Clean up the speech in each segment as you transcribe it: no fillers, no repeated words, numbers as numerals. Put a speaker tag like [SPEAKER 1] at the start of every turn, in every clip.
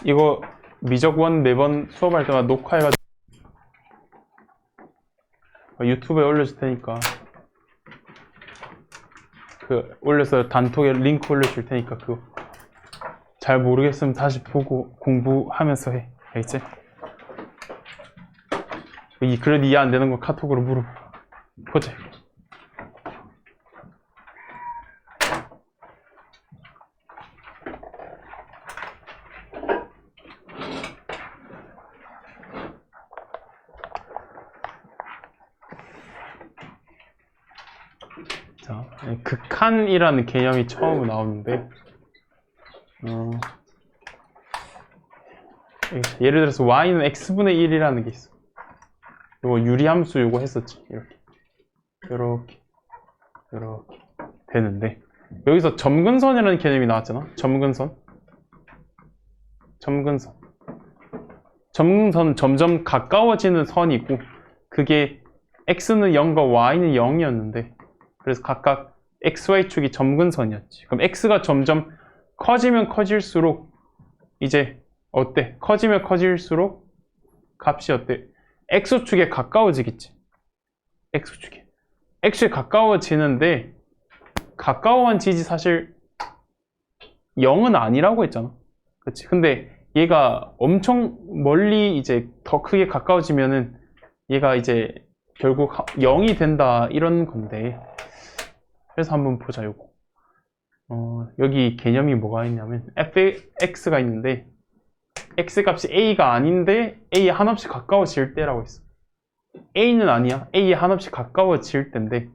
[SPEAKER 1] 이거 미적원 매번 수업할 때마다 녹화해가지고 유튜브에 올려줄 테니까 그 올려서 단톡에 링크 올려줄 테니까 그거 잘 모르겠으면 다시 보고 공부하면서 해. 알겠지? 그래도 이해 안 되는 거 카톡으로 물어보. 보자. 자, 극한이라는 개념이 처음 나오는데, 예를 들어서 y는 x분의 1이라는 게 있어. 이거 유리함수 이거 했었지. 이렇게 되는데, 여기서 점근선이라는 개념이 나왔잖아. 점근선 점점 가까워지는 선이고, 그게 x는 0과 y는 0이었는데, 그래서 각각 xy축이 점근선이었지. 그럼 x가 점점 커지면 커질수록 이제 어때? 커지면 커질수록 값이 어때? x축에 가까워지겠지. x축에 가까워지는데 가까워지지 사실 0은 아니라고 했잖아. 그렇지? 근데 얘가 엄청 멀리 이제 더 크게 가까워지면은 얘가 이제 결국 0이 된다 이런 건데, 그래서 한번 보자. 요거 여기 개념이 뭐가 있냐면 fx가 있는데 x값이 a가 아닌데 a에 한없이 가까워질 때라고 했어. a는 아니야. a에 한없이 가까워질 때인데,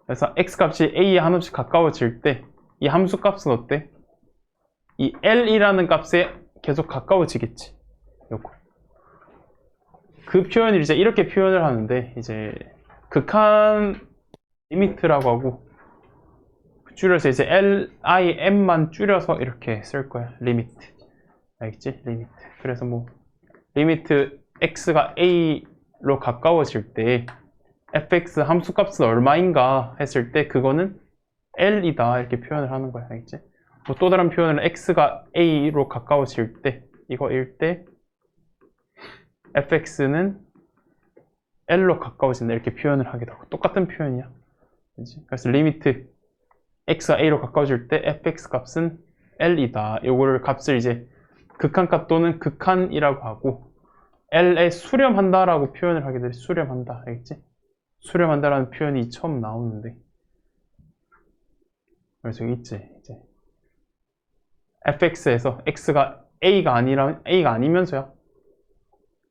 [SPEAKER 1] 그래서 x값이 a에 한없이 가까워질 때 이 함수값은 어때? 이 l이라는 값에 계속 가까워지겠지. 요거. 그 표현을 이제 이렇게 표현을 하는데, 이제 극한 리미트라고 하고, 줄여서 이제 lim만 줄여서 이렇게 쓸 거야. 리미트. 알겠지? 리미트. 그래서 뭐 리미트 x가 a로 가까워질 때 fx 함수값은 얼마인가 했을 때 그거는 l이다 이렇게 표현을 하는 거야. 알겠지? 뭐 또 다른 표현은 x가 a로 가까워질 때 이거일 때 fx는 l로 가까워진다 이렇게 표현을 하기도 하고, 똑같은 표현이야. 그치? 그래서 리미트 x가 a로 가까워질 때 fx 값은 l이다. 요거를 값을 이제 극한값 또는 극한이라고 하고, l에 수렴한다라고 표현을 하게 돼. 수렴한다. 알겠지? 수렴한다라는 표현이 처음 나오는데, 그래서 여기 있지. 이제 fx에서 x가 a가 아니면서야.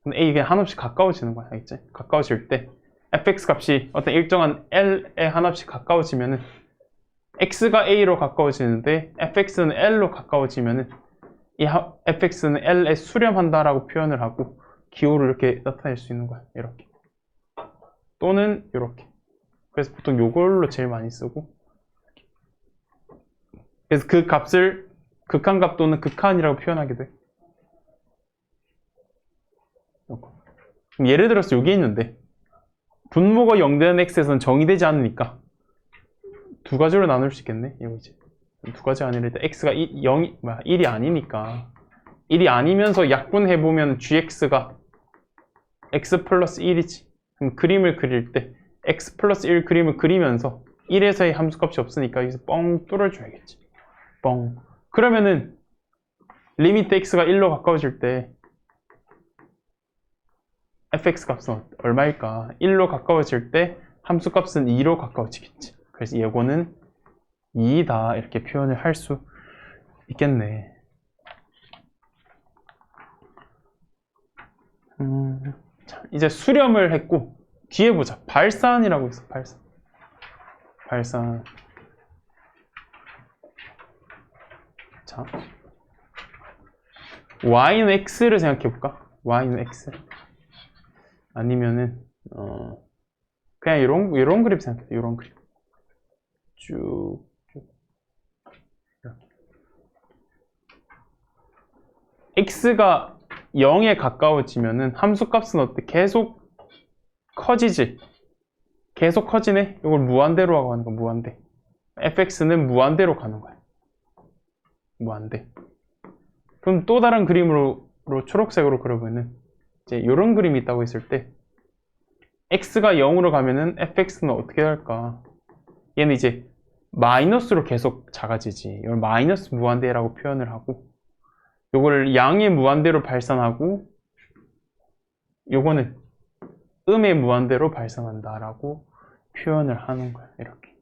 [SPEAKER 1] 근데 a 그냥 한없이 가까워지는 거야. 알겠지? 가까워질 때 fx 값이 어떤 일정한 l에 한없이 가까워지면은 x가 a로 가까워지는데 fx는 l로 가까워지면은 이 fx는 l에 수렴한다라고 표현을 하고, 기호를 이렇게 나타낼 수 있는 거야. 이렇게 또는 이렇게. 그래서 보통 요걸로 제일 많이 쓰고, 그래서 그 값을 극한값 또는 극한이라고 표현하게 돼. 그럼 예를 들어서 여기 있는데 분모가 0되는 x에서는 정의되지 않으니까 두 가지로 나눌 수 있겠네. 이거 이제 두 가지 아니라 일단 x가 1이 아니니까, 1이 아니면서 약분해보면 gx가 x 플러스 1이지. 그럼 그림을 그릴 때 x 플러스 1 그림을 그리면서 1에서의 함수값이 없으니까 여기서 뻥 뚫어줘야겠지. 뻥. 그러면은 리미트 x가 1로 가까워질 때 fx 값은 얼마일까? 1로 가까워질 때 함수값은 2로 가까워지겠지. 그래서 이거는 2다 이렇게 표현을 할 수 있겠네. 자, 이제 수렴을 했고, 뒤에 보자. 발산이라고 있어. 발산. 자, y는 x를 생각해 볼까? y는 x. 아니면은 그냥 이런 그립 생각해. 이런 그립. 쭉 이렇게. x가 0에 가까워지면은 함수값은 어때? 계속 커지지. 계속 커지네. 이걸 무한대로 하는 거야. 무한대. fx는 무한대로 가는 거야. 무한대. 그럼 또 다른 그림으로 초록색으로 그려보면은 이제 이런 그림이 있다고 했을 때 x가 0으로 가면은 fx는 어떻게 할까? 얘는 이제 마이너스로 계속 작아지지. 이걸 마이너스 무한대라고 표현을 하고, 요거를 양의 무한대로 발산하고, 요거는 음의 무한대로 발산한다라고 표현을 하는 거야. 이렇게.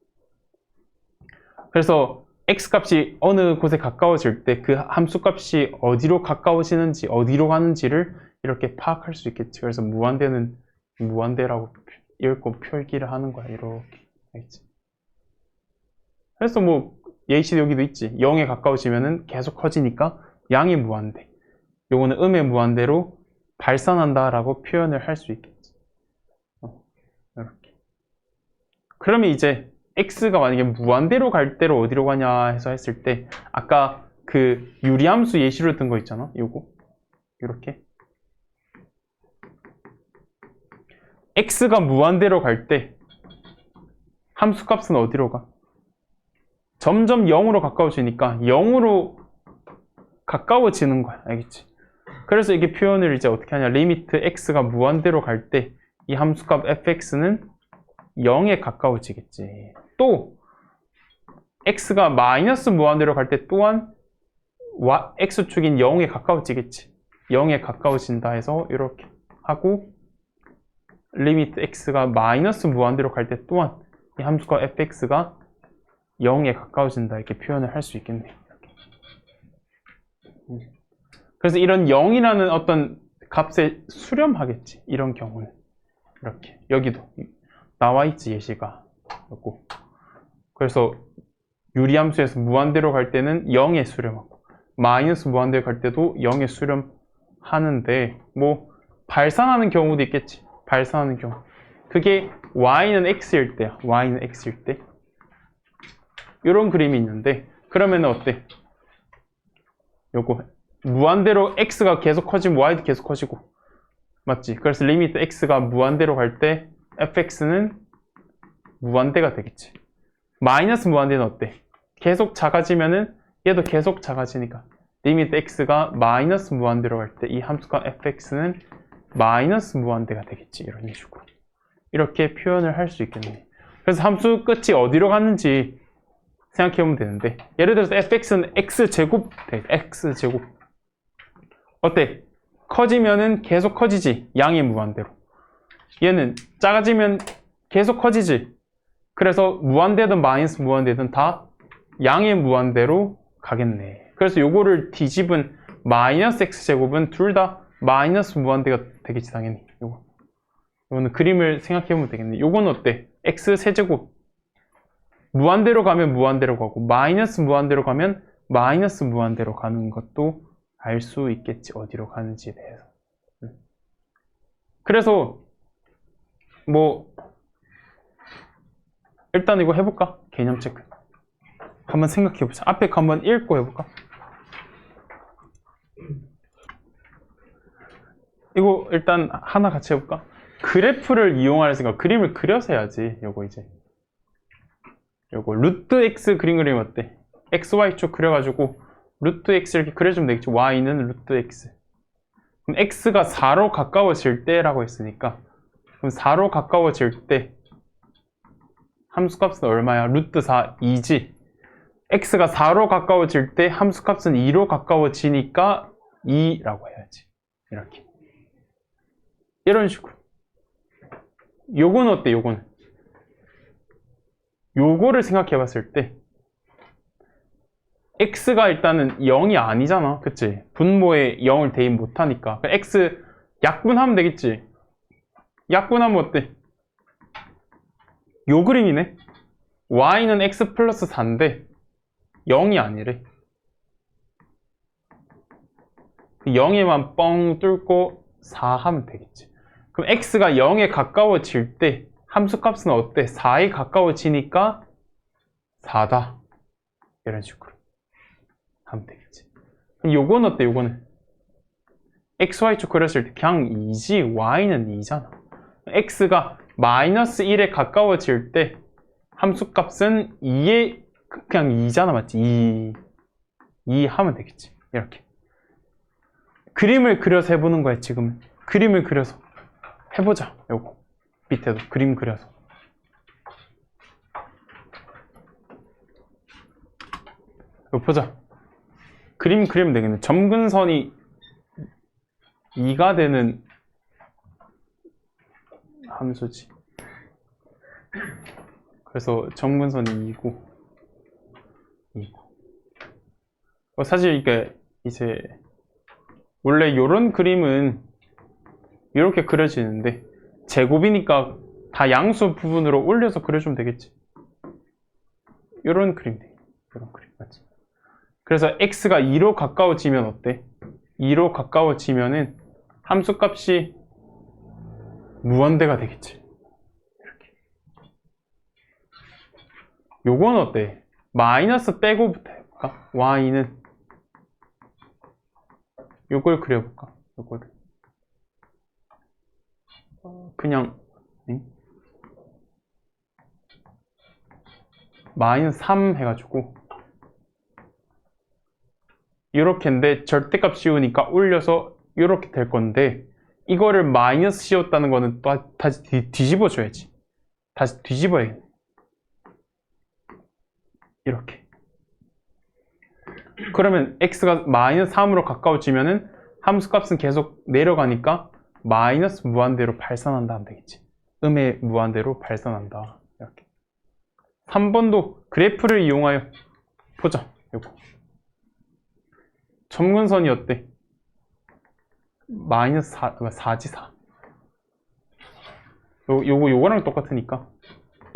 [SPEAKER 1] 그래서 x 값이 어느 곳에 가까워질 때 그 함수 값이 어디로 가까워지는지, 어디로 가는지를 이렇게 파악할 수 있겠지. 그래서 무한대는 무한대라고 읽고 표기를 하는 거야. 이렇게. 알겠지? 그래서 뭐 예시 여기도 있지. 0에 가까워지면은 계속 커지니까 양의 무한대. 요거는 음의 무한대로 발산한다라고 표현을 할 수 있겠지. 이렇게. 그러면 이제 x가 만약에 무한대로 갈 때로 어디로 가냐 해서 했을 때 아까 그 유리함수 예시로 든 거 있잖아. 요거. 이렇게. x가 무한대로 갈 때 함수 값은 어디로 가? 점점 0으로 가까워지니까 0으로 가까워지는 거야. 알겠지? 그래서 이게 표현을 이제 어떻게 하냐. 리미트 x가 무한대로 갈 때 이 함수값 fx는 0에 가까워지겠지. 또 x가 마이너스 무한대로 갈 때 또한 x축인 0에 가까워지겠지. 0에 가까워진다 해서 이렇게 하고 리미트 x가 마이너스 무한대로 갈 때 또한 이 함수값 fx가 0에 가까워진다 이렇게 표현을 할 수 있겠네. 그래서 이런 0이라는 어떤 값에 수렴하겠지. 이런 경우는 이렇게 여기도 나와 있지 예시가. 그래서 유리함수에서 무한대로 갈 때는 0에 수렴하고 마이너스 무한대로 갈 때도 0에 수렴하는데 뭐 발산하는 경우도 있겠지. 발산하는 경우 그게 y는 x일 때야. y는 x일 때 이런 그림이 있는데 그러면 어때? 요거 무한대로 x가 계속 커지면 y도 계속 커지고 맞지? 그래서 리미트 x가 무한대로 갈 때 fx는 무한대가 되겠지. 마이너스 무한대는 어때? 계속 작아지면은 얘도 계속 작아지니까 리미트 x가 마이너스 무한대로 갈 때 이 함수가 fx는 마이너스 무한대가 되겠지. 이런 식으로 이렇게 표현을 할 수 있겠네. 그래서 함수 끝이 어디로 갔는지 생각해보면 되는데 예를 들어서 fx는 x제곱 돼. x제곱 어때? 커지면은 계속 커지지. 양의 무한대로. 얘는 작아지면 계속 커지지. 그래서 무한대든 마이너스 무한대든 다 양의 무한대로 가겠네. 그래서 요거를 뒤집은 마이너스 x제곱은 둘 다 마이너스 무한대가 되겠지 당연히. 요거는 그림을 생각해보면 되겠네. 요거는 어때? x세제곱 무한대로 가면 무한대로 가고 마이너스 무한대로 가면 마이너스 무한대로 가는 것도 알 수 있겠지. 어디로 가는지에 대해서. 그래서 뭐 일단 이거 해볼까? 개념 체크 한번 생각해보자. 앞에 거 한번 읽고 해볼까? 이거 일단 하나 같이 해볼까? 그래프를 이용할 생각. 그림을 그려서 해야지. 요거 이제 요거 루트 x 그림 그리면 어때? xy축 그려가지고 루트 x 이렇게 그려주면 되겠지. y는 루트 x. 그럼 x가 4로 가까워질 때라고 했으니까 그럼 4로 가까워질 때 함수값은 얼마야? 루트 4, 2지. x가 4로 가까워질 때 함수값은 2로 가까워지니까 2라고 해야지. 이렇게. 이런 식으로. 요건 어때? 요거는. 요거를 생각해 봤을 때 x가 일단은 0이 아니잖아. 그치? 분모에 0을 대입 못하니까. x 약분하면 되겠지. 약분하면 어때? 요 그림이네. y는 x 플러스 4인데 0이 아니래. 0에만 뻥 뚫고 4 하면 되겠지. 그럼 x가 0에 가까워질 때 함수값은 어때? 4에 가까워지니까 4다. 이런 식으로 하면 되겠지. 그럼 요건 어때? 요거는 xy축 그렸을 때 그냥 2지 y는 2잖아. x가 마이너스 1에 가까워질 때 함수값은 2에 그냥 2잖아. 맞지? 2 하면 되겠지. 이렇게. 그림을 그려서 해보는 거야, 지금은. 그림을 그려서 해보자. 요거 밑에도 그림 그려서. 이거 보자. 그림 그리면 되겠네. 점근선이 2가 되는 함수지. 그래서 점근선이 2고 사실 이게 이제 원래 이런 그림은 이렇게 그려지는데 제곱이니까 다 양수 부분으로 올려서 그려주면 되겠지. 이런 그림 돼. 이런 그림 맞지? 그래서 x가 2로 가까워지면 어때? 2로 가까워지면은 함수값이 무한대가 되겠지. 이렇게. 요건 어때? 마이너스 빼고부터 해볼까? y는 요걸 그려볼까? 요거를 그냥 마이너스 3 해가지고 이렇게인데 절대값 씌우니까 올려서 이렇게 될 건데 이거를 마이너스 씌웠다는 거는 또 다시 뒤집어 줘야지. 다시 뒤집어야겠네. 이렇게. 그러면 x가 마이너스 3으로 가까워지면은 함수값은 계속 내려가니까 마이너스 무한대로 발산한다 하면 되겠지. 음의 무한대로 발산한다. 이렇게. 3번도 그래프를 이용하여 보자. 요거. 점근선이 어때? 마이너스 4지 4. 요거랑 똑같으니까.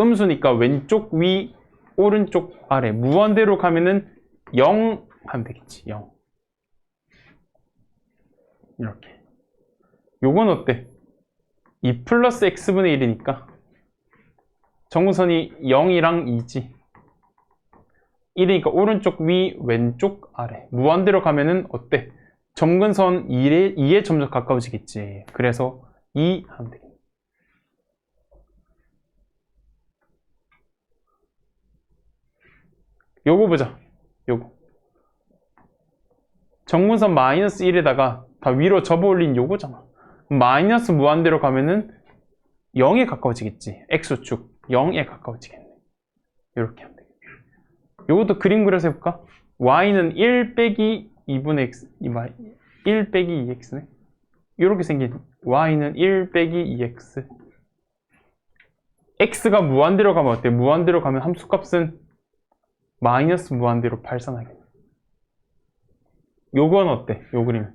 [SPEAKER 1] 음수니까 왼쪽 위, 오른쪽 아래. 무한대로 가면은 0 하면 되겠지. 0. 이렇게. 요건 어때? 2 플러스 x분의 1이니까 정근선이 0이랑 2지. 1이니까 오른쪽 위, 왼쪽 아래. 무한대로 가면은 어때? 점근선 2에 점점 가까워지겠지. 그래서 2 하면 되겠네. 요거 보자. 요거. 정근선 마이너스 1에다가 다 위로 접어 올린 요거잖아. 마이너스 무한대로 가면은 0에 가까워지겠지. x축 0에 가까워지겠네. 이렇게 하면 되겠네. 요것도 그림 그려서 해볼까? y는 1 빼기 2분의 x, 1 빼기 2x네. 이렇게 생긴 y는 1 빼기 2x. x가 무한대로 가면 어때? 무한대로 가면 함수값은 마이너스 무한대로 발산하겠네. 요건 어때? 요 그림.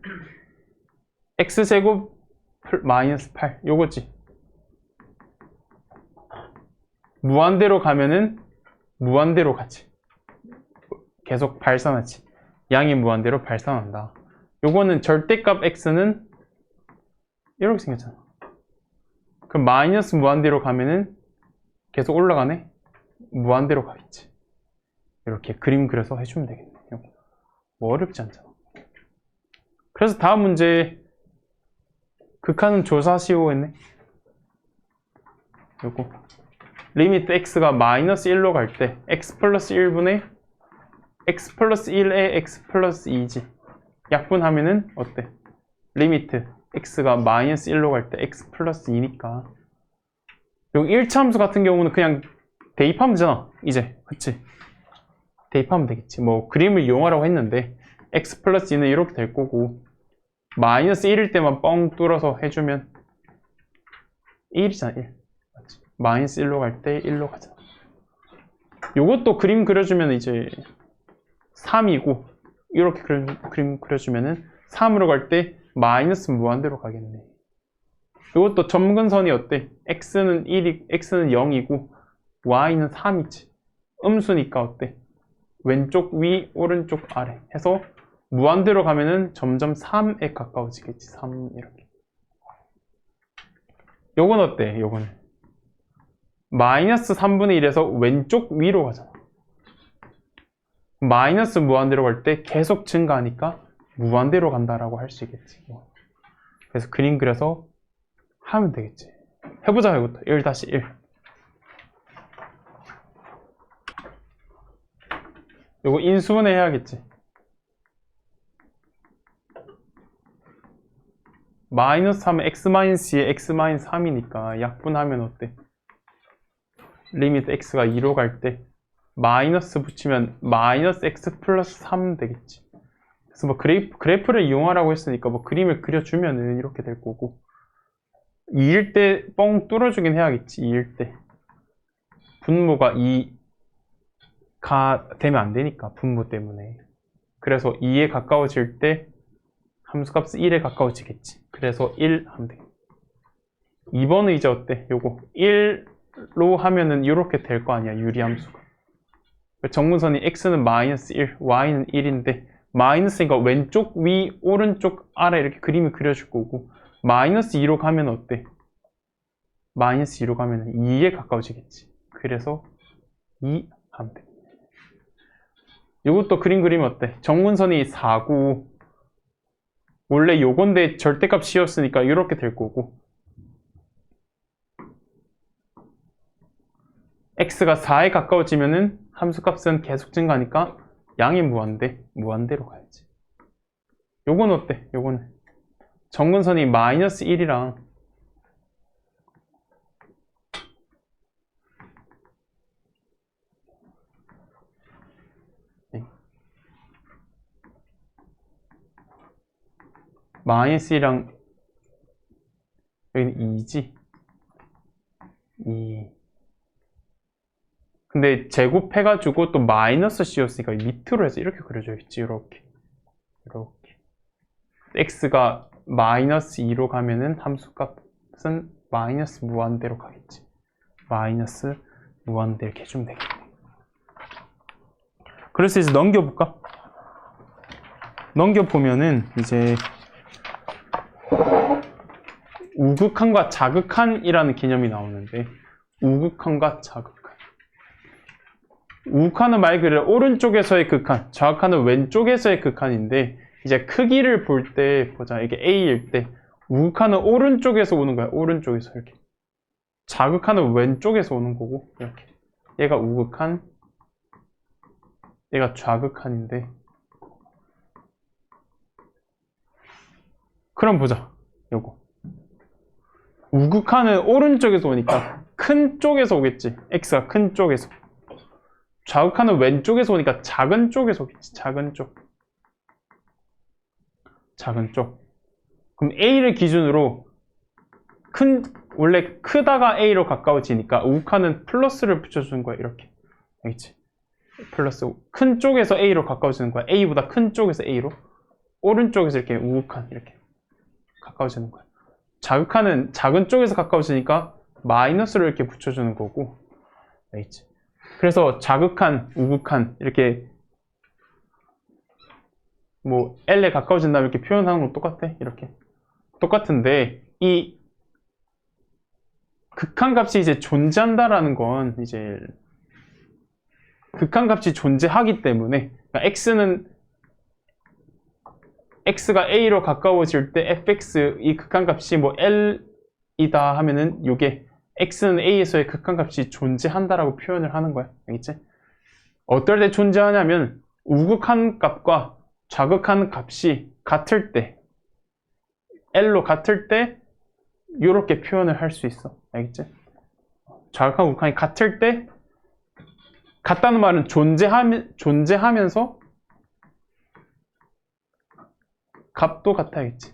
[SPEAKER 1] x제곱 마이너스 8. 요거지. 무한대로 가면은 무한대로 가지. 계속 발산하지. 양이 무한대로 발산한다. 요거는 절대값 x는 이렇게 생겼잖아. 그럼 마이너스 무한대로 가면은 계속 올라가네? 무한대로 가겠지. 이렇게 그림 그려서 해주면 되겠네. 뭐 어렵지 않잖아. 그래서 다음 문제 극한은 조사시오 했네. 요거 리미트 x가 마이너스 1로 갈 때 x 플러스 1분의 x 플러스 1에 x 플러스 2지. 약분하면은 어때? 리미트 x가 마이너스 1로 갈 때 x 플러스 2니까 여기 1차 함수 같은 경우는 그냥 대입하면 되잖아. 이제 그치? 대입하면 되겠지. 뭐 그림을 이용하라고 했는데 x 플러스 2는 이렇게 될 거고 마이너스 1일 때만 뻥 뚫어서 해주면 1이잖아. 1 맞지? 마이너스 1로 갈 때 1로 가잖아. 요것도 그림 그려주면 이제 3이고 이렇게 그림 그려주면은 3으로 갈 때 마이너스 무한대로 가겠네. 이것도 점근선이 어때? x는 0이고 y는 3이지. 음수니까 어때? 왼쪽 위, 오른쪽 아래 해서 무한대로 가면은 점점 3에 가까워지겠지. 3 이렇게. 요건 어때? 요거는 마이너스 3분의 1에서 왼쪽 위로 가잖아. 마이너스 무한대로 갈 때 계속 증가하니까 무한대로 간다라고 할 수 있겠지. 그래서 그림 그려서 하면 되겠지. 해보자. 이것도 1-1. 요거 인수분해 해야겠지. 마이너스 하면 x-2에 x-3이니까 약분하면 어때? 리미트 x가 2로 갈 때 마이너스 붙이면 마이너스 x 플러스 3 되겠지. 그래서 뭐 그래프를 이용하라고 했으니까 뭐 그림을 그려주면은 이렇게 될 거고, 2일 때 뻥 뚫어주긴 해야겠지. 2일 때 분모가 2가 되면 안 되니까, 분모 때문에. 그래서 2에 가까워질 때 함수값은 1에 가까워지겠지. 그래서 1 하면 돼. 2번은 이제 어때? 요거 1로 하면은 이렇게 될 거 아니야, 유리함수가. 정문선이 x는 마이너스 1, y는 1인데 마이너스니까 왼쪽 위, 오른쪽 아래 이렇게 그림을 그려줄 거고, 마이너스 2로 가면 어때? 마이너스 2로 가면 2에 가까워지겠지. 그래서 2 하면 돼. 이것도 그림 그리면 어때? 정문선이 4고 원래 요건데 절대값 씌웠으니까 이렇게 될 거고, x가 4에 가까워지면은 함수값은 계속 증가하니까 양이 무한대로 가야지. 요건 어때? 요거는 정근선이 마이너스 1이랑 마이너스 1이랑 여기는 2지. 2. 근데 제곱해가지고 또 마이너스 씌웠으니까 밑으로 해서 이렇게 그려줘야겠지. 이렇게. x가 마이너스 2로 가면은 함수값은 마이너스 무한대로 가겠지. 마이너스 무한대 이렇게 해주면 되겠네. 그래서 이제 넘겨볼까? 넘겨보면은 이제 우극한과 자극한이라는 개념이 나오는데, 우극한과 자극한. 우극한은 말 그대로 오른쪽에서의 극한, 좌극한은 왼쪽에서의 극한인데, 이제 크기를 볼 때 보자. 이게 A일 때 우극한은 오른쪽에서 오는 거야. 오른쪽에서 이렇게. 자극한은 왼쪽에서 오는 거고, 이렇게. 얘가 우극한, 얘가 좌극한인데, 그럼 보자. 요거. 우극한은 오른쪽에서 오니까 큰 쪽에서 오겠지. x가 큰 쪽에서. 좌극한은 왼쪽에서 오니까 작은 쪽에서 오겠지. 작은 쪽. 그럼 a를 기준으로 원래 크다가 a로 가까워지니까 우극한은 플러스를 붙여주는 거야. 이렇게. 알겠지? 플러스. 큰 쪽에서 a로 가까워지는 거야. a보다 큰 쪽에서 a로. 오른쪽에서 이렇게 우극한 이렇게 가까워지는 거야. 자극한은 작은 쪽에서 가까워지니까 마이너스를 이렇게 붙여주는 거고, 알겠지? 그래서 자극한, 우극한 이렇게 뭐 L에 가까워진다면 이렇게 표현하는 건 똑같아. 이렇게 똑같은데, 이 극한값이 이제 존재한다라는 건 이제 극한값이 존재하기 때문에, 그러니까 x가 a로 가까워질 때 fx 이 극한값이 뭐 l이다 하면은 요게 x는 a에서의 극한값이 존재한다라고 표현을 하는 거야. 알겠지? 어떨 때 존재하냐면 우극한 값과 좌극한 값이 같을 때, l로 같을 때 요렇게 표현을 할 수 있어. 알겠지? 좌극한 우극한이 같을 때, 같다는 말은 존재하면서 값도 같아야겠지.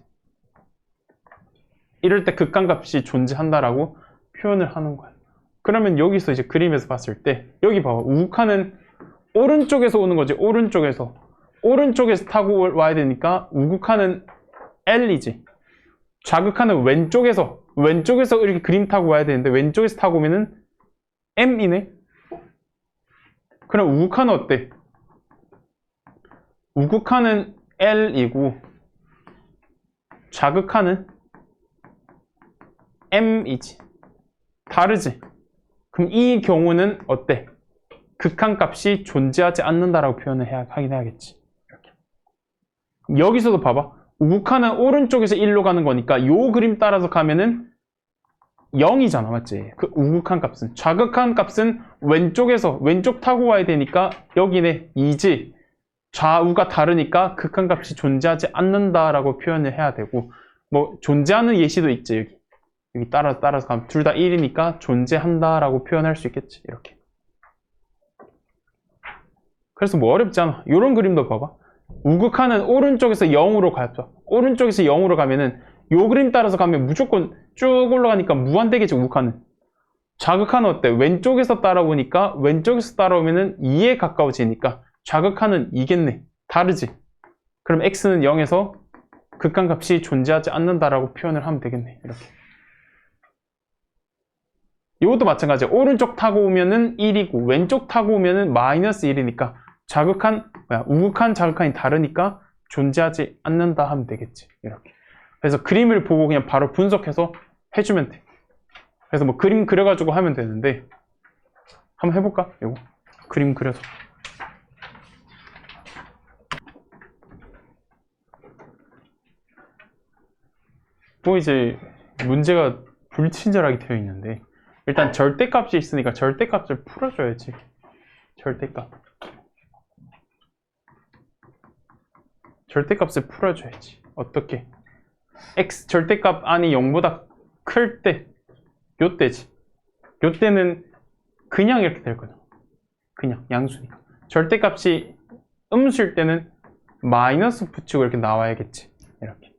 [SPEAKER 1] 이럴 때 극한값이 존재한다라고 표현을 하는 거야. 그러면 여기서 이제 그림에서 봤을 때, 여기 봐봐. 우극한은 오른쪽에서 오는 거지. 오른쪽에서 타고 와야 되니까 우극한은 L이지. 좌극한은 왼쪽에서 이렇게 그림 타고 와야 되는데 왼쪽에서 타고 오면은 M이네. 그럼 우극한은 어때? 우극한은 L이고 좌극한은 M이지. 다르지? 그럼 이 경우는 어때? 극한값이 존재하지 않는다라고 표현을 하긴 해야겠지. 이렇게. 여기서도 봐봐. 우극한은 오른쪽에서 1로 가는 거니까 요 그림 따라서 가면은 0이잖아. 맞지? 그 우극한 값은. 좌극한 값은 왼쪽 타고 와야 되니까 여기네 2지. 좌우가 다르니까 극한값이 존재하지 않는다라고 표현을 해야 되고, 뭐 존재하는 예시도 있지. 여기 따라서 가면 둘 다 1이니까 존재한다라고 표현할 수 있겠지. 이렇게. 그래서 뭐 어렵지 않아. 이런 그림도 봐봐. 우극한은 오른쪽에서 0으로 가죠. 오른쪽에서 0으로 가면은 요 그림 따라서 가면 무조건 쭉 올라가니까 무한대겠지. 우극한은. 좌극한은 어때? 왼쪽에서 따라오니까 왼쪽에서 따라오면은 2에 가까워지니까 좌극한은 2겠네. 다르지? 그럼 x는 0에서 극한값이 존재하지 않는다라고 표현을 하면 되겠네. 이렇게. 이것도 마찬가지야. 오른쪽 타고 오면은 1이고 왼쪽 타고 오면은 마이너스 1이니까 우극한, 좌극한이 다르니까 존재하지 않는다 하면 되겠지. 이렇게. 그래서 그림을 보고 그냥 바로 분석해서 해주면 돼. 그래서 뭐 그림 그려가지고 하면 되는데 한번 해볼까? 이거 그림 그려서. 뭐 이제 문제가 불친절하게 되어 있는데 일단 절대값이 있으니까 절대값을 풀어줘야지. 절대값을 풀어줘야지. 어떻게? x 절대값 안이 0보다 클 때 요때지. 요때는 그냥 이렇게 될 거죠. 그냥 양수니까. 절대값이 음수일 때는 마이너스 붙이고 이렇게 나와야겠지. 이렇게.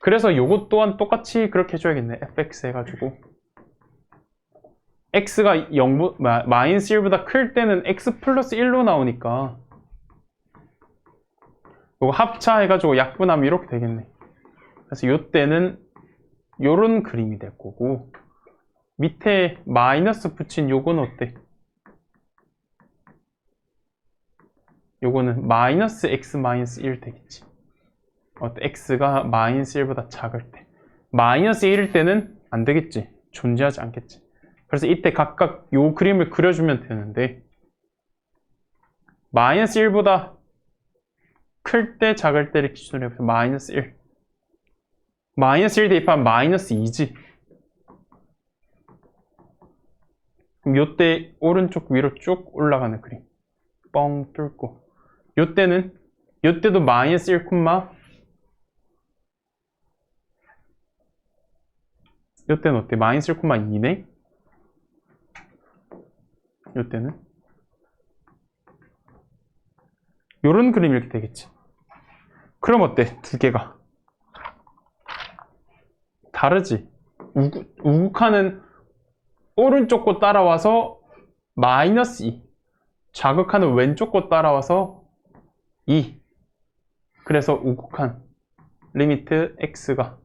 [SPEAKER 1] 그래서 요것 또한 똑같이 그렇게 해줘야겠네. fx 해가지고 x가 마이너스 1보다 클 때는 x 플러스 1로 나오니까 요거 합차해가지고 약분하면 이렇게 되겠네. 그래서 요때는 요런 그림이 될 거고 밑에 마이너스 붙인 요건 어때? 요거는 마이너스 x 마이너스 1 되겠지. 어때? x가 마이너스 1보다 작을 때. 마이너스 1일 때는 안 되겠지. 존재하지 않겠지. 그래서 이때 각각 요 그림을 그려주면 되는데 마이너스 1보다 클 때 작을 때를 기준으로 해보면 마이너스 1. 마이너스 1 대입하면 마이너스 2지. 그럼 요때 오른쪽 위로 쭉 올라가는 그림. 뻥 뚫고. 요때도 마이너스 1, 요때는 어때? 마이너스 1,2네? 요때는? 요런 그림이 이렇게 되겠지. 그럼 어때? 두 개가. 다르지? 우극한은 오른쪽 거 따라와서 마이너스 2. 좌극한은 왼쪽 거 따라와서 2. 그래서 우극한 리미트 x가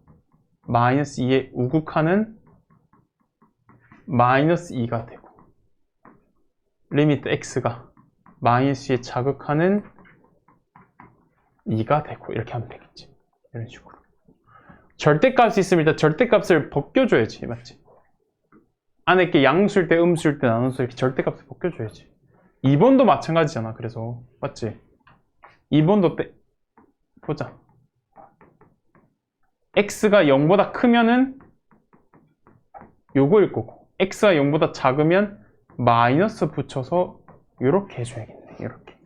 [SPEAKER 1] 마이너스 2의 우극한은 마이너스 2가 되고 리미트 x가 마이너스 2의 좌극한은 2가 되고 이렇게 하면 되겠지. 이런 식으로. 절대값이 있으면 일단 절대값을 벗겨줘야지. 맞지? 안에 이렇게 양수일 때 음수일 때 나눠서 이렇게 절대값을 벗겨줘야지. 2번도 마찬가지잖아. 그래서 맞지? 2번도 때 보자. x가 0보다 크면은 요거일 거고 x가 0보다 작으면 마이너스 붙여서 이렇게 해줘야겠네. 이렇게.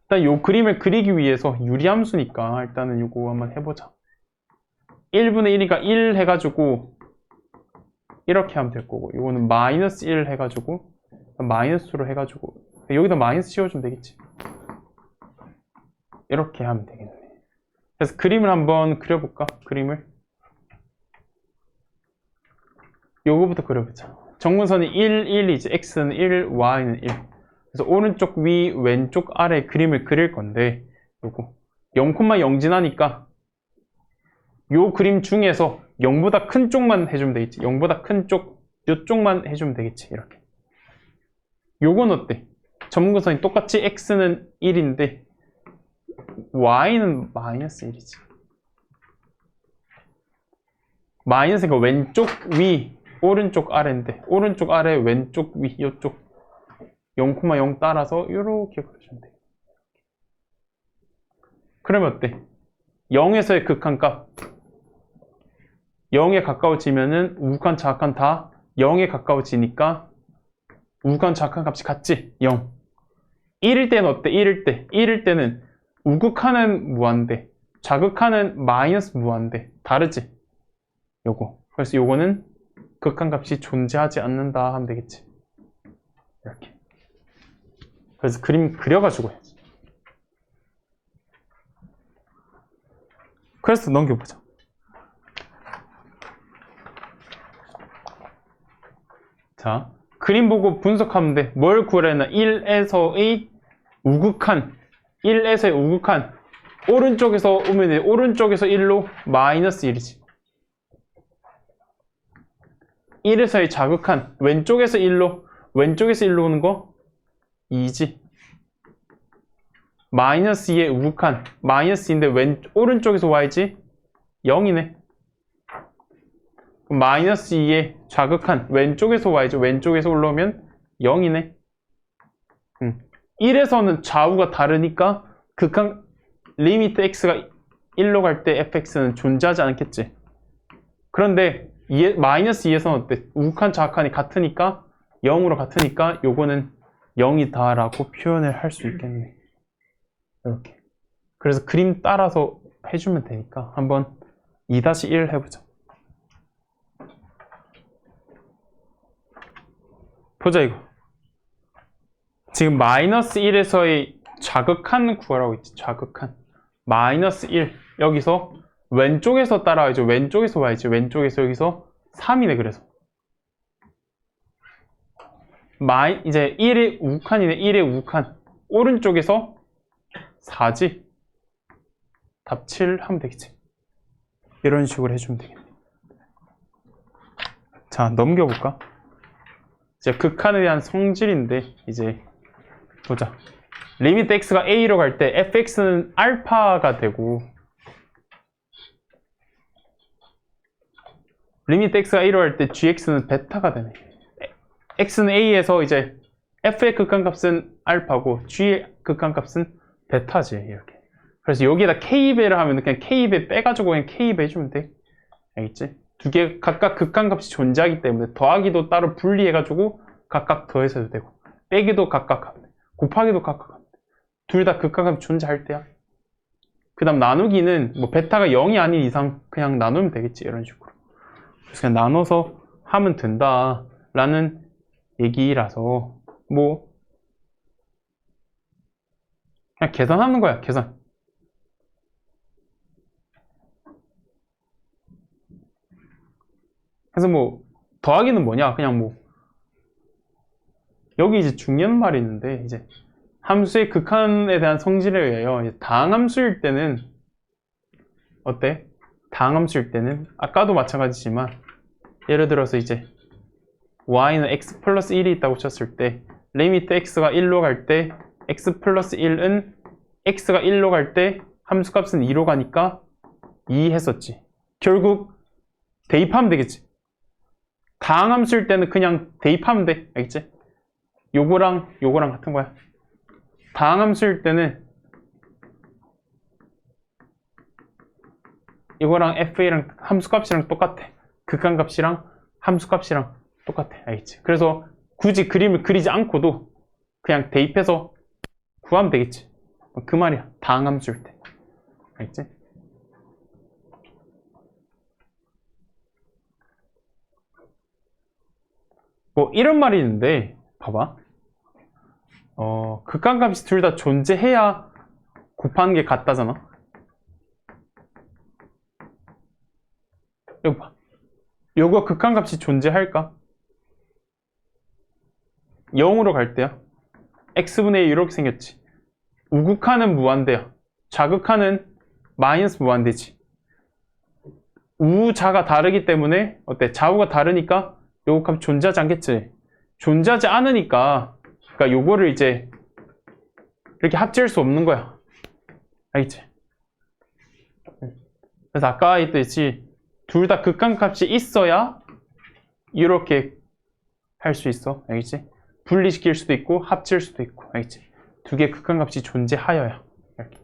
[SPEAKER 1] 일단 요 그림을 그리기 위해서 유리함수니까 일단은 요거 한번 해보자. 1분의 1이니까 1 해가지고 이렇게 하면 될 거고 이거는 마이너스 1 해가지고 마이너스로 해가지고 여기다 마이너스 씌워주면 되겠지. 이렇게 하면 되겠네. 그래서 그림을 한번 그려볼까? 그림을 요거부터 그려보자. 정문선이 1, 1이지. x는 1, y는 1. 그래서 오른쪽 위, 왼쪽 아래 그림을 그릴 건데 요거 0,0 지나니까 요 그림 중에서 0보다 큰 쪽만 해주면 되겠지. 0보다 큰 쪽, 요쪽만 해주면 되겠지. 이렇게. 요건 어때? 점근선이 똑같이 x는 1인데 y는 마이너스 1이지. 마이너스가 왼쪽 위, 오른쪽 아래인데 오른쪽 아래, 왼쪽 위, 요쪽 0,0 따라서 이렇게 그려주면 돼. 그러면 어때? 0에서의 극한값 0에 가까워지면은 우극한, 좌극한 다 0에 가까워지니까 우극한, 좌극한 값이 같지? 0. 1일 때는 어때? 1일 때는 우극한은 무한대, 좌극한은 마이너스 무한대. 다르지? 요거. 그래서 요거는 극한값이 존재하지 않는다 하면 되겠지. 이렇게. 그래서 그림 그려가지고 해야지. 그래서 넘겨보자. 자, 그림 보고 분석하면 돼. 뭘 구하려나? 1에서의 우극한. 1에서의 우극한. 오른쪽에서 오면 돼. 오른쪽에서 1로 마이너스 1이지. 1에서의 자극한. 왼쪽에서 1로. 왼쪽에서 1로 오는 거 2지. 마이너스 2의 우극한. 마이너스 2인데 오른쪽에서 y지? 0이네. 마이너스 2의 좌극한. 왼쪽에서 y죠. 왼쪽에서 올라오면 0이네. 1에서는 좌우가 다르니까 극한 리미트 x가 1로 갈 때 fx는 존재하지 않겠지. 그런데 마이너스 2에서는 어때? 우극한 좌극한이 같으니까 0으로 같으니까 요거는 0이다 라고 표현을 할 수 있겠네. 이렇게. 그래서 그림 따라서 해주면 되니까 한번 2-1 해보자. 보자 이거. 지금 마이너스 1에서의 좌극한 구하라고 있지. 좌극한. 마이너스 1. 여기서 왼쪽에서 따라와야죠. 왼쪽에서 와야지. 왼쪽에서 여기서 3이네. 그래서 이제 1의 우극한이네. 1의 우극한. 오른쪽에서 4지. 답 7 하면 되겠지. 이런 식으로 해주면 되겠네. 자, 넘겨볼까? 이제 극한에 대한 성질인데 이제 보자. 리미트 x가 a로 갈 때 fx는 알파가 되고 리미트 x가 a로 갈 때 gx는 베타가 되네. x는 a에서 이제 f의 극한값은 알파고 g의 극한값은 베타지. 이렇게. 그래서 여기에다 k배를 하면 그냥 k배 빼가지고 그냥 k배 해주면 돼. 알겠지? 두 개 각각 극한값이 존재하기 때문에 더하기도 따로 분리해가지고 각각 더해서도 되고 빼기도 각각 하면 돼. 곱하기도 각각 하면 돼. 둘 다 극한값이 존재할 때야. 그 다음 나누기는 뭐 베타가 0이 아닌 이상 그냥 나누면 되겠지. 이런 식으로. 그래서 그냥 나눠서 하면 된다 라는 얘기라서 뭐 그냥 계산하는 거야. 계산. 그래서 뭐 더하기는 뭐냐? 그냥 뭐 여기 이제 중요한 말이 있는데 이제 함수의 극한에 대한 성질에 의하여 이제 다항함수일 때는 어때? 다항함수일 때는 아까도 마찬가지지만 예를 들어서 이제 y는 x 플러스 1이 있다고 쳤을 때 리미트 x가 1로 갈 때 x 플러스 1은 x가 1로 갈 때 함수값은 2로 가니까 2 했었지. 결국 대입하면 되겠지. 다항함수일 때는 그냥 대입하면 돼. 알겠지? 요거랑 요거랑 같은 거야. 다항함수일 때는 이거랑 fa랑 함수값이랑 똑같아. 극한값이랑 함수값이랑 똑같아. 알겠지? 그래서 굳이 그림을 그리지 않고도 그냥 대입해서 구하면 되겠지. 그 말이야. 다항함수일 때. 알겠지? 뭐 이런 말이 있는데 봐봐. 극한값이 둘 다 존재해야 곱하는 게 같다잖아. 이거 봐. 요거 극한값이 존재할까? 0으로 갈 때야. x분의 1 이렇게 생겼지. 우극한은 무한대야. 좌극한은 마이너스 무한대지. 우자가 다르기 때문에 어때? 좌우가 다르니까 요거 값 존재하지 않겠지. 존재하지 않으니까 그러니까 요거를 이제 이렇게 합칠 수 없는 거야. 알겠지? 그래서 아까 했듯이 둘 다 극한값이 있어야 이렇게 할 수 있어. 알겠지? 분리시킬 수도 있고 합칠 수도 있고. 알겠지? 두 개의 극한값이 존재하여야. 이렇게.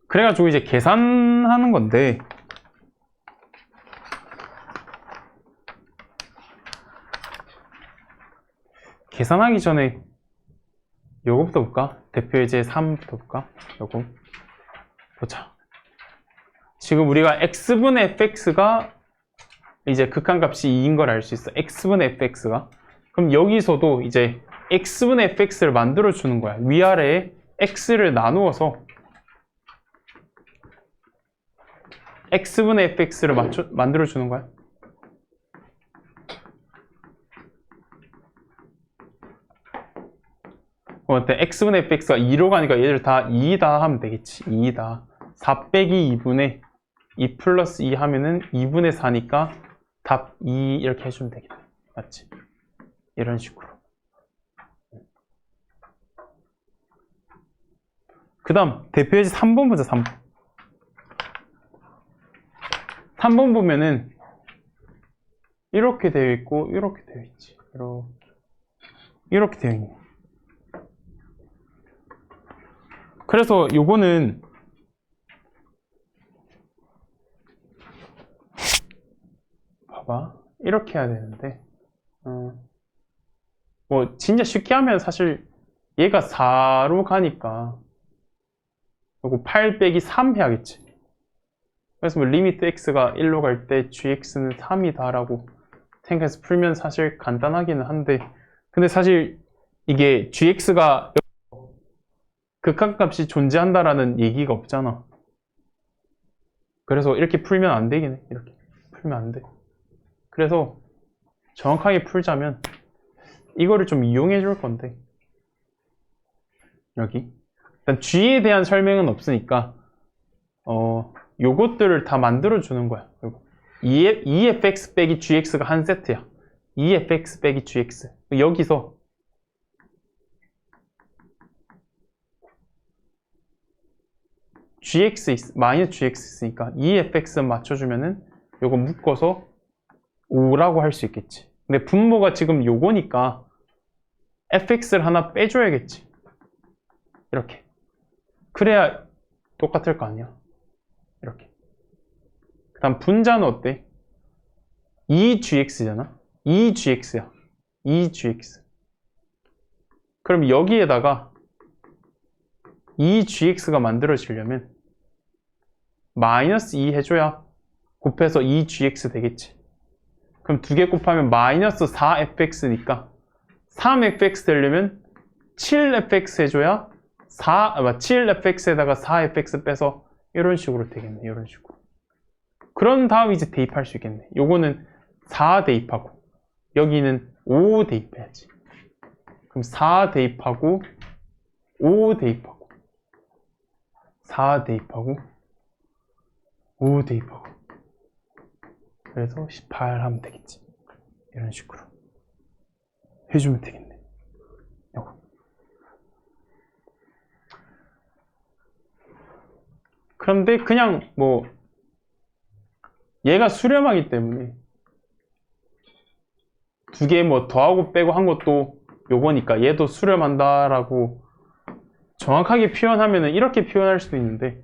[SPEAKER 1] 그래가지고 이제 계산하는 건데 계산하기 전에 요거부터 볼까? 대표예제 3부터 볼까? 요거 보자. 지금 우리가 x분의 fx가 이제 극한값이 2인 걸 알 수 있어. x분의 fx가. 그럼 여기서도 이제 x분의 fx를 만들어 주는 거야. 위아래에 x를 나누어서 x분의 fx를 만들어 주는 거야. 어때? x분의 fx가 2로 가니까 얘들 다 2다 하면 되겠지. 2다. 4 빼기 2분의 2 플러스 2 하면은 2분의 4니까 답 2 이렇게 해주면 되겠네. 맞지? 이런 식으로. 그 다음 대표예제 3번 보자. 3번. 3번 보면은 이렇게 되어 있고 이렇게 되어 있지. 이렇게 되어 있네. 그래서 요거는 봐봐. 이렇게 해야 되는데 뭐 진짜 쉽게 하면 사실 얘가 4로 가니까 요거 8 빼기 3 해야겠지. 그래서 뭐 리미트 x가 1로 갈 때 gx는 3이다 라고 생각해서 풀면 사실 간단하기는 한데, 근데 사실 이게 gx가 극한값이 존재한다라는 얘기가 없잖아. 그래서 이렇게 풀면 안 되긴 해. 이렇게 풀면 안 돼. 그래서 정확하게 풀자면 이거를 좀 이용해 줄 건데, 여기 일단 g에 대한 설명은 없으니까 요것들을 다 만들어 주는 거야. 2fx 빼기 gx가 한 세트야. 2fx 빼기 gx. 여기서 마이너스 gx 있으니까 2fx 맞춰주면은 요거 묶어서 5라고 할 수 있겠지. 근데 분모가 지금 요거니까 fx를 하나 빼줘야겠지. 이렇게. 그래야 똑같을 거 아니야. 이렇게. 그 다음 분자는 어때? 2gx잖아. 2gx야. 2gx. 그럼 여기에다가 2gx가 만들어지려면 마이너스 2 해줘야 곱해서 2gx 되겠지. 그럼 두 개 곱하면 마이너스 4fx니까 3fx 되려면 7fx 해줘야 7fx에다가 4fx 빼서 이런 식으로 되겠네. 이런 식으로. 그런 다음 이제 대입할 수 있겠네. 요거는 4 대입하고 여기는 5 대입해야지. 그럼 4 대입하고 5 대입하고 4 대입하고 5 대입하고 그래서 18 하면 되겠지. 이런 식으로 해주면 되겠네. 요거. 그런데 그냥 뭐 얘가 수렴하기 때문에 두 개 뭐 더하고 빼고 한 것도 요거니까 얘도 수렴한다라고 정확하게 표현하면은 이렇게 표현할 수도 있는데,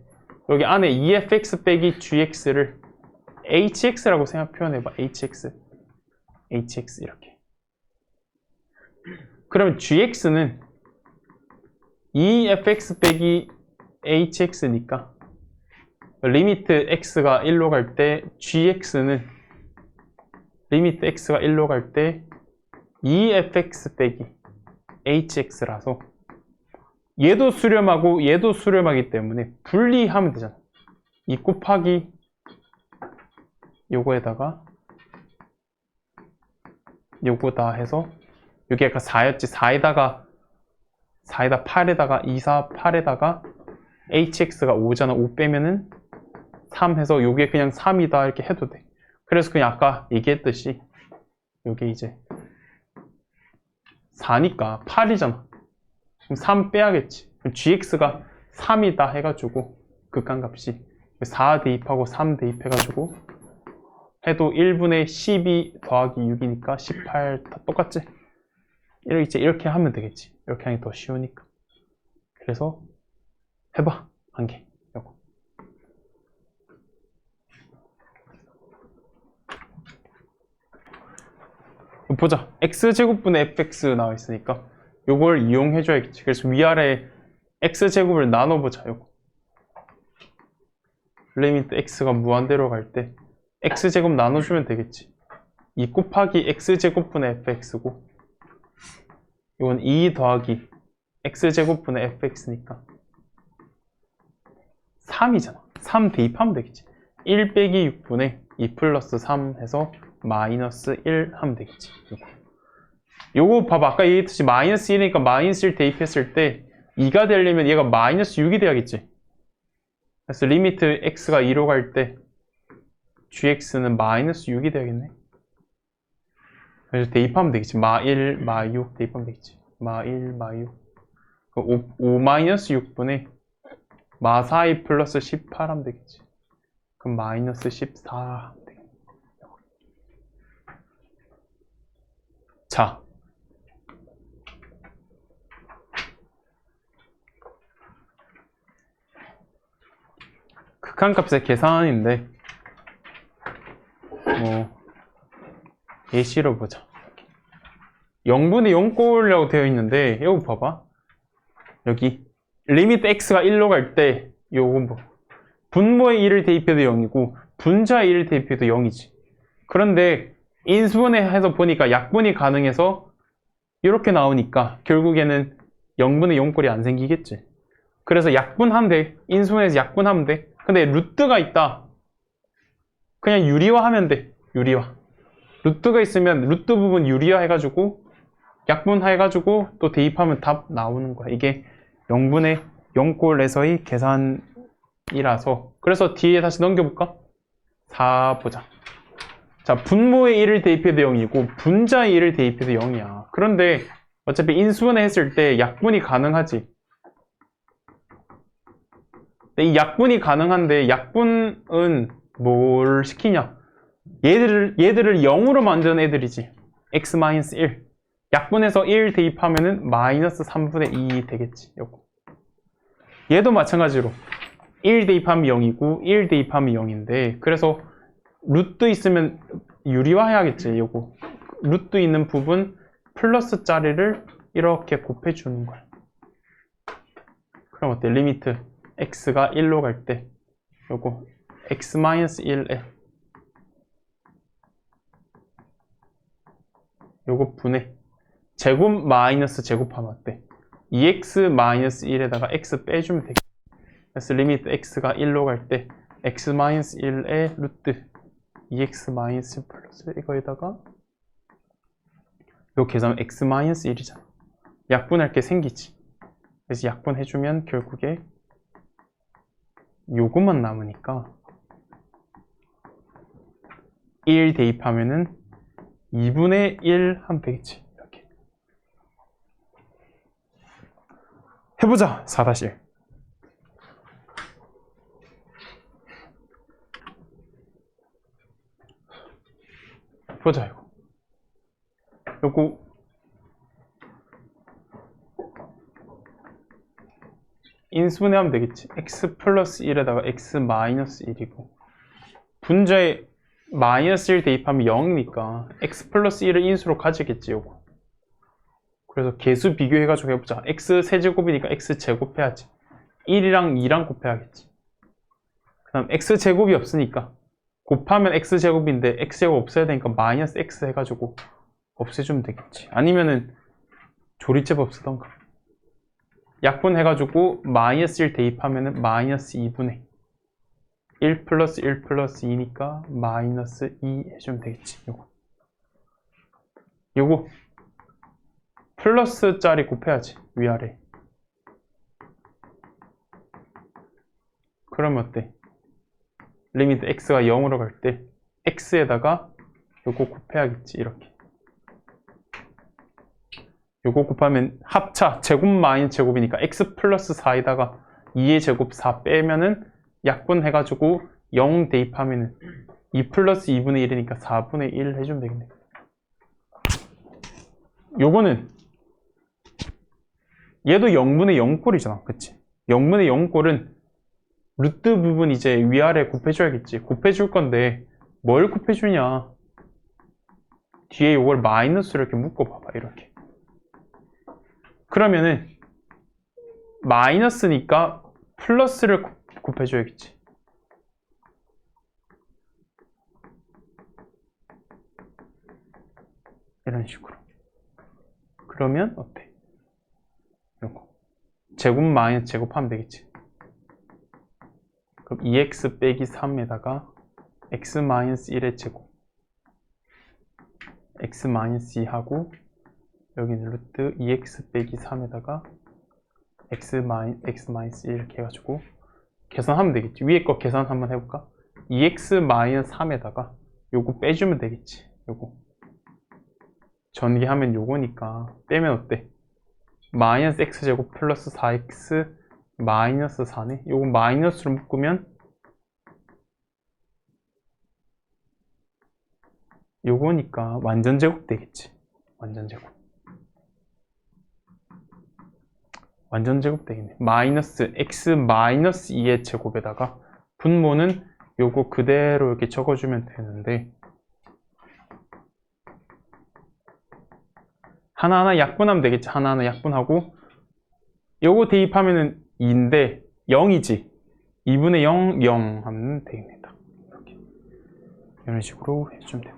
[SPEAKER 1] 여기 안에 EFX 빼기 GX를 HX라고 표현해봐. HX 이렇게. 그러면 GX는 EFX 빼기 HX니까 리미트 X가 1로 갈 때 GX는 리미트 X가 1로 갈 때 EFX 빼기 HX라서 얘도 수렴하고 얘도 수렴하기 때문에 분리하면 되잖아. 2 곱하기 요거에다가 요거다 해서 여기 아까 4였지. 4에다 8에다가 2, 4, 8에다가 hx가 5잖아. 5 빼면은 3 해서 요게 그냥 3이다 이렇게 해도 돼. 그래서 그냥 아까 얘기했듯이 요게 이제 4니까 8이잖아. 그럼 3 빼야겠지. 그럼 gx가 3이다 해가지고 극한값이 4 대입하고 3 대입해가지고 해도 1분의 12 더하기 6이니까 18 다 똑같지? 이렇게 하면 되겠지. 이렇게 하는 게 더 쉬우니까. 그래서 해봐. 한 개. 요거. 보자. x제곱분의 fx 나와 있으니까 요걸 이용해줘야겠지. 그래서 위아래 x제곱을 나눠보자. 요거. 리미트 x가 무한대로 갈 때 x제곱 나눠주면 되겠지. 2 곱하기 x제곱분의 fx고 이건 2 더하기 x제곱분의 fx니까 3이잖아. 3 대입하면 되겠지. 1 빼기 6분의 2 플러스 3 해서 마이너스 1 하면 되겠지. 요거 봐봐. 아까 얘기했듯이 마이너스 1이니까 마이너스 1 대입했을 때 2가 되려면 얘가 마이너스 6이 돼야겠지. 그래서 리미트 x가 2로 갈 때 gx는 마이너스 6이 돼야겠네. 그래서 대입하면 되겠지. 마 1, 마 6 대입하면 되겠지. 마 1, 마 6. 5 마이너스 6분의 마 4이 플러스 18 하면 되겠지. 그럼 마이너스 14 하면 되겠네. 자. 극한값의 계산인데 예시로 보자. 0분의 0꼴이라고 되어 있는데 이거 봐봐. 여기 리미트 x가 1로 갈 때 요거 분모의 1을 대입해도 0이고 분자의 1을 대입해도 0이지. 그런데 인수분해해서 보니까 약분이 가능해서 이렇게 나오니까 결국에는 0분의 0꼴이 안 생기겠지. 그래서 약분하면 돼. 인수분해해서 약분하면 돼. 근데 루트가 있다. 그냥 유리화하면 돼. 유리화. 루트가 있으면 루트 부분 유리화 해가지고 약분해가지고 또 대입하면 답 나오는 거야. 이게 0분의 0꼴에서의 계산이라서. 그래서 뒤에 다시 넘겨볼까? 4 보자. 자, 분모의 1을 대입해도 0이고 분자의 1을 대입해도 0이야. 그런데 어차피 인수분해 했을 때 약분이 가능하지. 이 약분이 가능한데 약분은 뭘 시키냐? 얘들을 0으로 만드는 애들이지. x-1. 약분해서 1 대입하면은 마이너스 3분의 2 되겠지. 요거. 얘도 마찬가지로 1 대입하면 0이고 1 대입하면 0인데 그래서 루트 있으면 유리화 해야겠지. 요거. 루트 있는 부분 플러스 짜리를 이렇게 곱해주는 거야. 그럼 어때? 리미트 x가 1로 갈 때 요거 x-1에 요거 분해 제곱 마이너스 제곱하면 어때? 2x-1에다가 x 빼주면 되겠다. 그래서 리미트 x가 1로 갈 때 x-1의 루트 2x-1 플러스 이거에다가 요 계산 x-1이잖아. 약분할 게 생기지. 그래서 약분해주면 결국에 요것만 남으니까 1 대입하면은 2분의 1 하면 되겠지. 이렇게 해보자. 4-1 보자. 요거 인수분해하면 되겠지. x 플러스 1에다가 x 마이너스 1이고 분자에 마이너스 1 대입하면 0이니까 x 플러스 1을 인수로 가지겠지. 요거. 그래서 개수 비교해가지고 해보자. x 세제곱이니까 x 제곱해야지. 1이랑 2랑 곱해야겠지. 그 다음 x 제곱이 없으니까 곱하면 x 제곱인데 x 제곱 없애야 되니까 마이너스 x 해가지고 없애주면 되겠지. 아니면은 조리제법 쓰던가. 약분해가지고 마이너스 1 대입하면은 마이너스 2분의 1 플러스 1 플러스 2니까 마이너스 2 해주면 되겠지. 요거 플러스 짜리 곱해야지. 위아래. 그러면 어때? 리미트 x가 0으로 갈 때 x에다가 요거 곱해야겠지. 이렇게. 요거 곱하면 합차 제곱 마이너스 제곱이니까 x 플러스 4에다가 2의 제곱 4 빼면은 약분해가지고 0 대입하면은 2 플러스 2분의 1이니까 4분의 1 해주면 되겠네. 요거는 얘도 0분의 0꼴이잖아. 그치? 0분의 0꼴은 루트 부분 이제 위아래 곱해줘야겠지. 곱해줄 건데 뭘 곱해주냐? 뒤에 이걸 마이너스로 이렇게 묶어봐봐. 이렇게. 그러면은 마이너스니까 플러스를 곱해줘야겠지. 이런 식으로. 그러면 어때? 이거 제곱 마이너스 제곱하면 되겠지. 그럼 2x 빼기 3에다가 x 마이너스 1의 제곱 x 마이너스 2하고 여기는 루트 2x 빼기 3에다가 x 마이너스 1 이렇게 해가지고 계산하면 되겠지. 위에 거 계산 한번 해볼까? 2x 마이너스 3에다가 요거 빼주면 되겠지. 요거 전개하면 요거니까 빼면 어때? 마이너스 x제곱 플러스 4x 마이너스 4네. 요거 마이너스로 묶으면 요거니까 완전 제곱 되겠지. 완전 제곱. 완전 제곱 되겠네. 마이너스 x 마이너스 2의 제곱에다가 분모는 요거 그대로 이렇게 적어주면 되는데 하나하나 약분하면 되겠지. 하나하나 약분하고 요거 대입하면은 2인데 0이지. 2분의 0, 0 하면 되겠다. 이렇게. 이런 식으로 해주면 되고.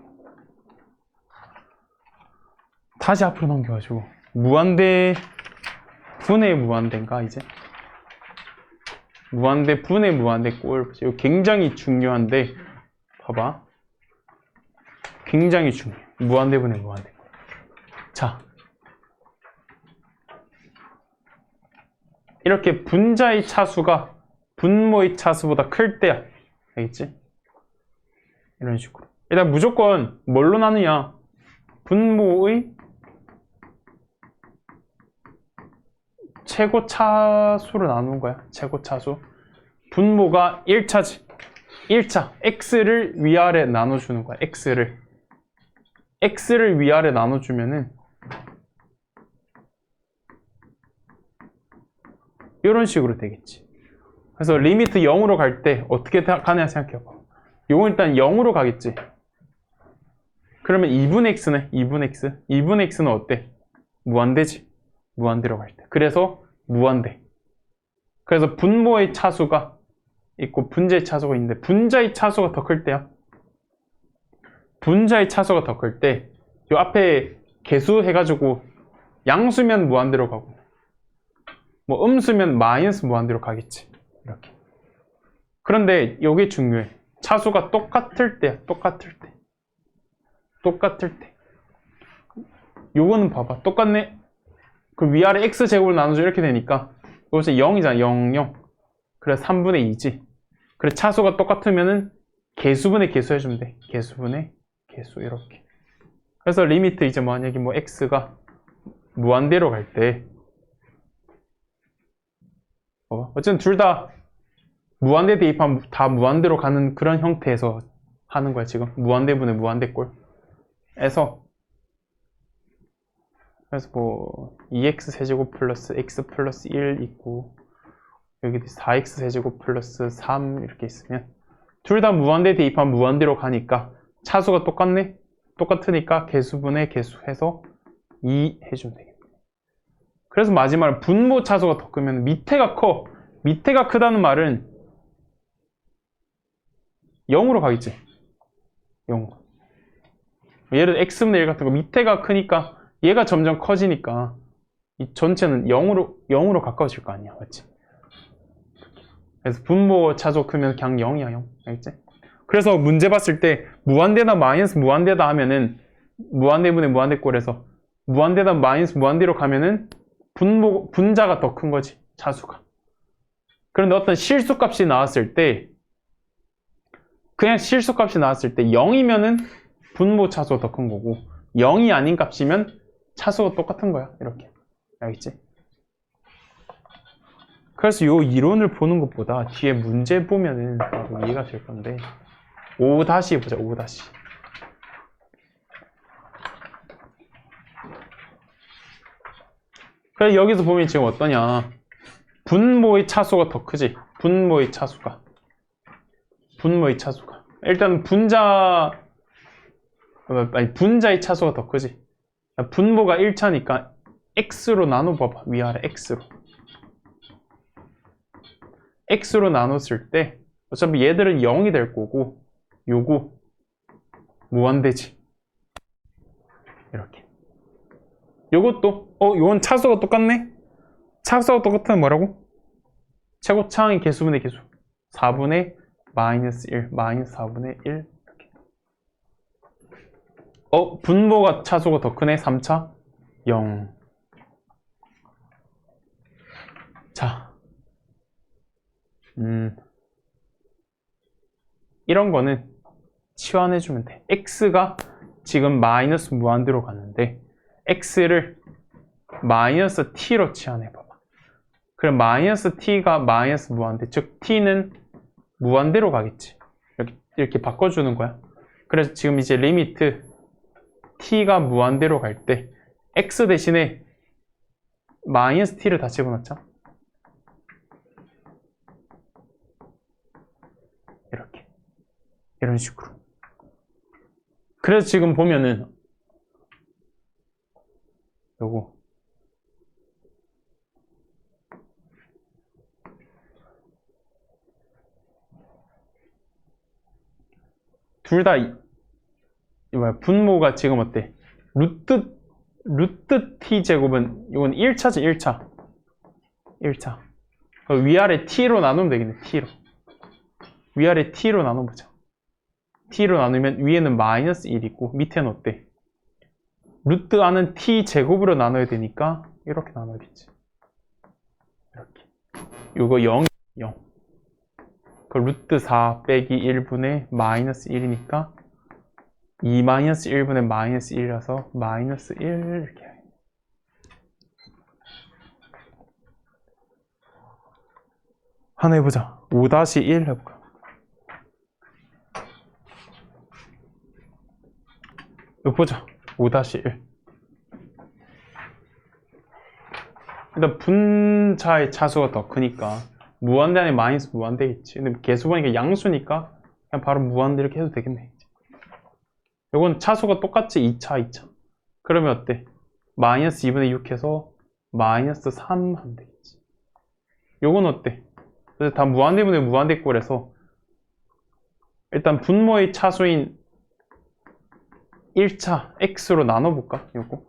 [SPEAKER 1] 다시 앞으로 넘겨가지고 무한대 분의 무한대인가 이제? 무한대 분의 무한대 꼴. 이거 굉장히 중요한데 봐봐. 굉장히 중요해. 무한대 분의 무한대 꼴. 자. 이렇게 분자의 차수가 분모의 차수보다 클 때야. 알겠지? 이런 식으로. 일단 무조건 뭘로 나누냐? 분모의 최고 차수로 나누는 거야. 최고 차수. 분모가 1차지. 1차. x를 위아래 나눠주는 거야. x를 위아래 나눠주면은 이런 식으로 되겠지. 그래서 리미트 0으로 갈 때 어떻게 가냐 생각해봐. 요건 일단 0으로 가겠지. 그러면 2분의 x네. 2분의 x. 2분의 x는 어때? 무한대지. 무한대로 갈 때. 그래서 무한대. 그래서 분모의 차수가 있고 분자의 차수가 있는데 분자의 차수가 더 클 때야. 분자의 차수가 더 클 때 요 앞에 개수 해가지고 양수면 무한대로 가고 뭐 음수면 마이너스 무한대로 가겠지. 이렇게. 그런데 요게 중요해. 차수가 똑같을 때야. 똑같을 때. 똑같을 때. 요거는 봐봐. 똑같네. 그 위아래 x제곱을 나누죠. 이렇게 되니까 여기서 0이잖아. 0, 0. 그래 3분의 2지. 그래 차수가 똑같으면은 개수분의 개수 해주면 돼. 개수분의 개수 이렇게. 그래서 리미트 이제 만약에 뭐 x가 무한대로 갈 때 어쨌든 둘 다 무한대 대입하면 다 무한대로 가는 그런 형태에서 하는 거야 지금. 무한대분의 무한대꼴에서 그래서 뭐 2x 세제곱 플러스 x 플러스 1 있고 여기 4x 세제곱 플러스 3 이렇게 있으면 둘 다 무한대 대입하면 무한대로 가니까 차수가 똑같네? 똑같으니까 개수분의 개수 해서 2 해주면 되겠네. 그래서 마지막에 분모 차수가 더 크면 밑에가 커. 밑에가 크다는 말은 0으로 가겠지. 0. 예를 들어 x분의 1 같은 거 밑에가 크니까 얘가 점점 커지니까 이 전체는 0으로 가까워질 거 아니야. 맞지? 그래서 분모 차수 크면 그냥 0이야. 0. 알겠지? 그래서 문제 봤을 때 무한대다 마이너스 무한대다 하면은 무한대분의 무한대꼴에서 무한대다 마이너스 무한대로 가면은 분자가 더 큰 거지. 차수가. 그런데 어떤 실수값이 나왔을 때 그냥 실수값이 나왔을 때 0이면은 분모 차수가 더 큰 거고 0이 아닌 값이면 차수가 똑같은 거야. 이렇게. 알겠지? 그래서 이 이론을 보는 것보다 뒤에 문제 보면은 바로 이해가 될 건데 5 다시 보자. 5 다시. 그래서 여기서 보면 지금 어떠냐. 분모의 차수가 더 크지. 분모의 차수가. 일단 분자 아니, 분자의 차수가 더 크지. 분모가 1차니까 x로 나눠봐봐. 위아래 x로. x로 나눴을 때 어차피 얘들은 0이 될 거고 요거 무한대지. 이렇게. 요것도 요건 차수가 똑같네. 차수가 똑같으면 뭐라고? 최고차항의 개수분의 개수 4분의 마이너스 1 마이너스 4분의 1 이렇게. 분모가 차수가 더 크네. 3차 0. 자, 이런 거는 치환해주면 돼. x가 지금 마이너스 무한대로 갔는데 x를 마이너스 t로 치환해봐봐. 그럼 마이너스 t가 마이너스 무한대, 즉 t는 무한대로 가겠지. 이렇게 바꿔주는 거야. 그래서 지금 이제 리미트 t가 무한대로 갈 때 x 대신에 마이너스 t를 다 집어넣자. 이렇게. 이런 식으로. 그래서 지금 보면은 요거 둘 다 분모가 지금 어때? 루트 t 제곱은 이건 1차지. 1차 위아래 t로 나누면 되겠네. t로 위아래 t로 나눠보자. t로 나누면 위에는 마이너스 1 있고 밑에는 어때? 루트 안은 t 제곱으로 나눠야 되니까 이렇게 나눠야겠지. 이렇게. 요거 0. 그 루트 4 빼기 1분의 마이너스 1이니까 2 마이너스 1분의 마이너스 1이라서 마이너스 1 이렇게. 하나 해보자. 5-1 해볼까? 이거 보자. 5-1. 일단 분자의 차수가 더 크니까 무한대 안에 마이너스 무한대겠지. 근데 개수 보니까 양수니까 그냥 바로 무한대 이렇게 해도 되겠네. 이건 차수가 똑같지. 2차. 그러면 어때? 마이너스 2분의 6 해서 마이너스 3 하면 되겠지. 요건 어때? 그래서 다 무한대분의 무한대꼴에서 일단 분모의 차수인 1차 x로 나눠볼까? 요거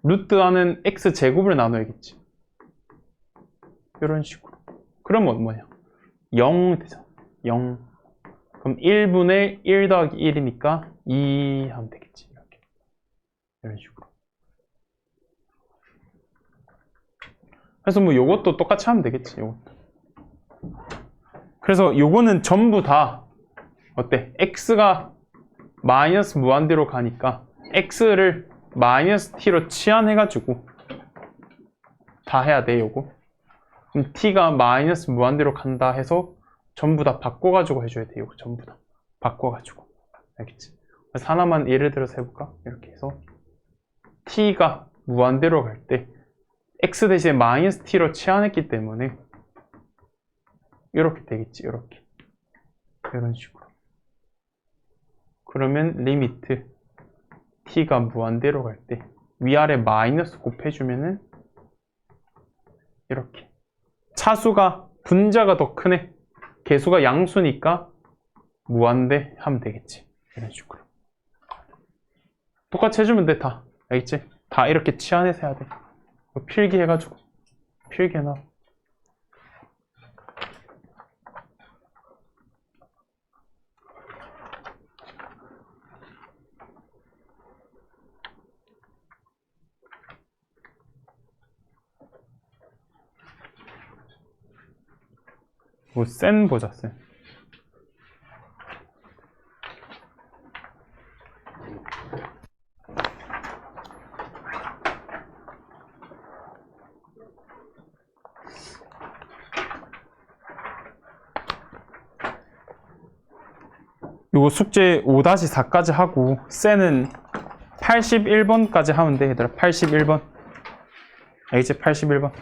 [SPEAKER 1] 루트 안은 x 제곱을 나눠야겠지. 이런 식으로. 그러면 뭐냐? 0 되잖아. 0. 그럼 1분의 1 더하기 1이니까 2 하면 되겠지. 이렇게. 이런 식으로. 그래서 뭐 요것도 똑같이 하면 되겠지. 요것도. 그래서 요거는 전부 다 어때? x가 마이너스 무한대로 가니까 x를 마이너스 t로 치환해가지고 다 해야 돼. 요거. 그럼 t가 마이너스 무한대로 간다 해서 전부 다 바꿔가지고 해줘야 돼. 이거 전부 다 바꿔가지고. 알겠지? 그래서 하나만 예를 들어서 해볼까? 이렇게 해서 t가 무한대로 갈 때 x 대신에 마이너스 t로 치환했기 때문에 이렇게 되겠지. 이렇게. 이런 식으로. 그러면 리미트 t가 무한대로 갈 때 위아래 마이너스 곱해주면은 이렇게. 차수가 분자가 더 크네. 개수가 양수니까 무한대 하면 되겠지. 이런 식으로. 똑같이 해주면 돼. 다. 알겠지? 다 이렇게 치환해서 해야 돼. 필기해가지고. 필기해놔. 뭐 센 보자. 센. 요거 숙제 5-4까지 하고 센은 81번까지 하면 돼. 얘들아 81번. 알겠지? 81번.